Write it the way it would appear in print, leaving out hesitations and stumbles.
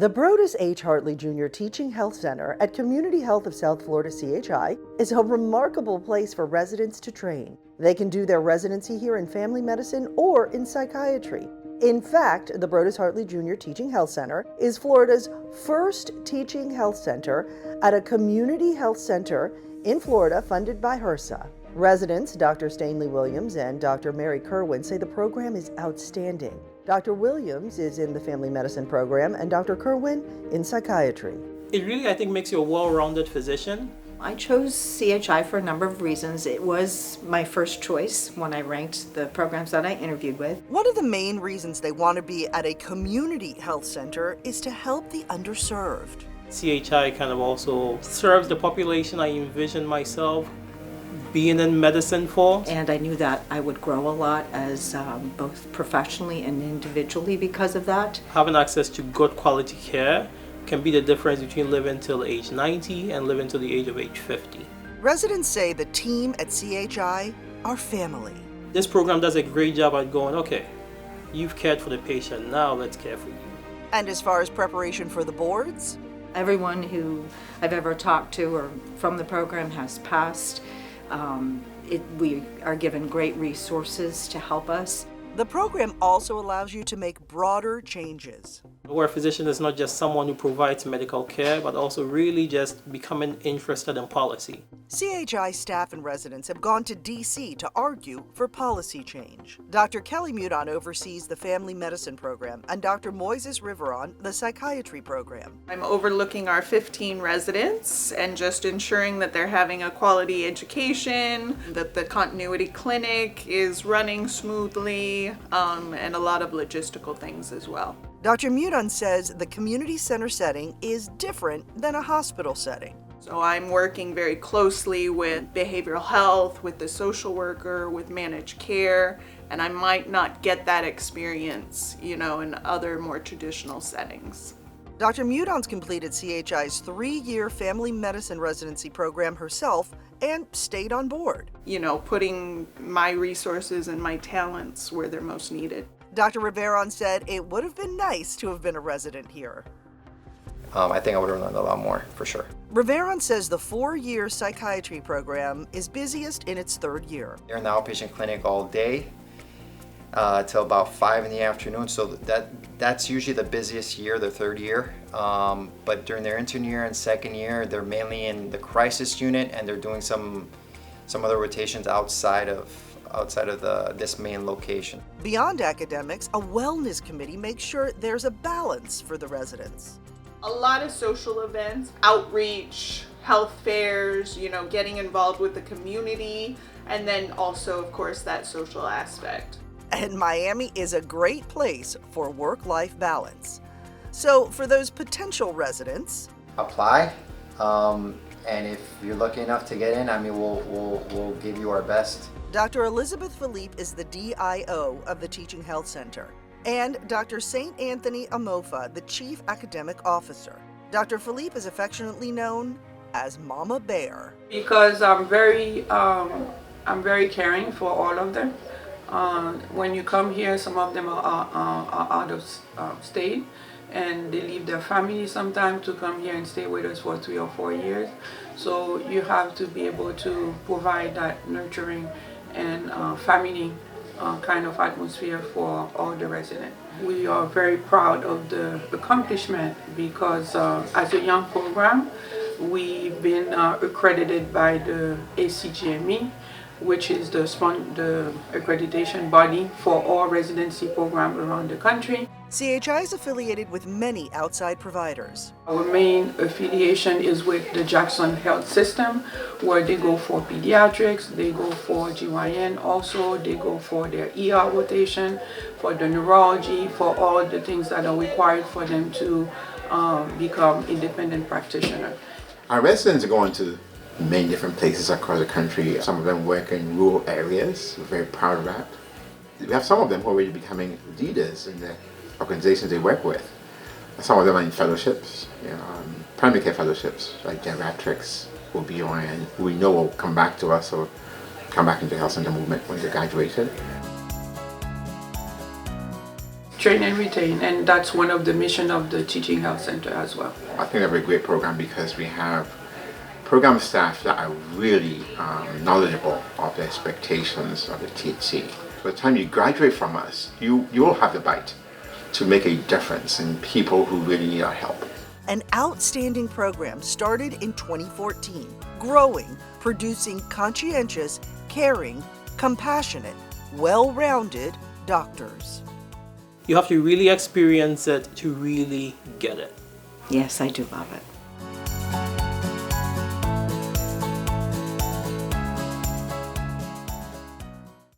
The Brodes H. Hartley Jr. Teaching Health Center at Community Health of South Florida, CHI, is a remarkable place for residents to train. They can do their residency here in family medicine or in psychiatry. In fact, the Brodes Hartley Jr. Teaching Health Center is Florida's first teaching health center at a community health center in Florida funded by HRSA. Residents Dr. Stanley Williams and Dr. Mary Kerwin say the program is outstanding. Dr. Williams is in the family medicine program and Dr. Kerwin in psychiatry. It really, I think, makes you a well-rounded physician. I chose CHI for a number of reasons. It was my first choice when I ranked the programs that I interviewed with. One of the main reasons they want to be at a community health center is to help the underserved. CHI kind of also serves the population I envision myself being in medicine for. And I knew that I would grow a lot as both professionally and individually because of that. Having access to good quality care can be the difference between living till age 90 and living till the age of age 50. Residents say the team at CHI are family. This program does a great job at going, okay, you've cared for the patient, now let's care for you. And as far as preparation for the boards? Everyone who I've ever talked to or from the program has passed. We are given great resources to help us. The program also allows you to make broader changes. Where a physician is not just someone who provides medical care, but also really just becoming interested in policy. CHI staff and residents have gone to D.C. to argue for policy change. Dr. Kelly Mudon oversees the family medicine program and Dr. Moises Riveron the psychiatry program. I'm overlooking our 15 residents and just ensuring that they're having a quality education, that the continuity clinic is running smoothly, and a lot of logistical things as well. Dr. Mudon says the community center setting is different than a hospital setting. So I'm working very closely with behavioral health, with the social worker, with managed care, and I might not get that experience, in other more traditional settings. Dr. Mudon's completed CHI's 3-year family medicine residency program herself and stayed on board. Putting my resources and my talents where they're most needed. Dr. Riveron said it would have been nice to have been a resident here. I think I would have learned a lot more, for sure. Riveron says the 4-year psychiatry program is busiest in its 3rd year. They're in the outpatient clinic all day till about 5 in the afternoon, so that's usually the busiest year, the 3rd year. But during their intern year and 2nd year, they're mainly in the crisis unit, and they're doing some other rotations outside of this main location. Beyond academics, a wellness committee makes sure there's a balance for the residents. A lot of social events, outreach, health fairs, getting involved with the community, and then also, of course, that social aspect. And Miami is a great place for work-life balance. So for those potential residents, apply, and if you're lucky enough to get in, we'll give you our best. Dr. Elizabeth Philippe is the DIO of the Teaching Health Center, and Dr. St. Anthony Amofa, the Chief Academic Officer. Dr. Philippe is affectionately known as Mama Bear. Because I'm very caring for all of them. When you come here, some of them are out of state, and they leave their family sometimes to come here and stay with us for 3 or 4 years. So you have to be able to provide that nurturing and family kind of atmosphere for all the residents. We are very proud of the accomplishment because as a young program, we've been accredited by the ACGME, which is the accreditation body for all residency programs around the country. CHI is affiliated with many outside providers. Our main affiliation is with the Jackson Health System, where they go for pediatrics, they go for GYN also, they go for their ER rotation, for the neurology, for all the things that are required for them to become independent practitioners. Our residents are going to many different places across the country. Some of them work in rural areas. We're very proud of that. We have some of them who are already becoming leaders in the organizations they work with. Some of them are in fellowships, primary care fellowships, like geriatrics, OB/GYN, who we know will come back to us or come back into the health center movement when they graduated. train and retain, and that's one of the mission of the Teaching Health Center as well. I think they're a great program because we have program staff that are really knowledgeable of the expectations of the THC. By the time you graduate from us, you will have the bite to make a difference in people who really need our help. An outstanding program started in 2014, growing, producing conscientious, caring, compassionate, well-rounded doctors. You have to really experience it to really get it. Yes, I do love it.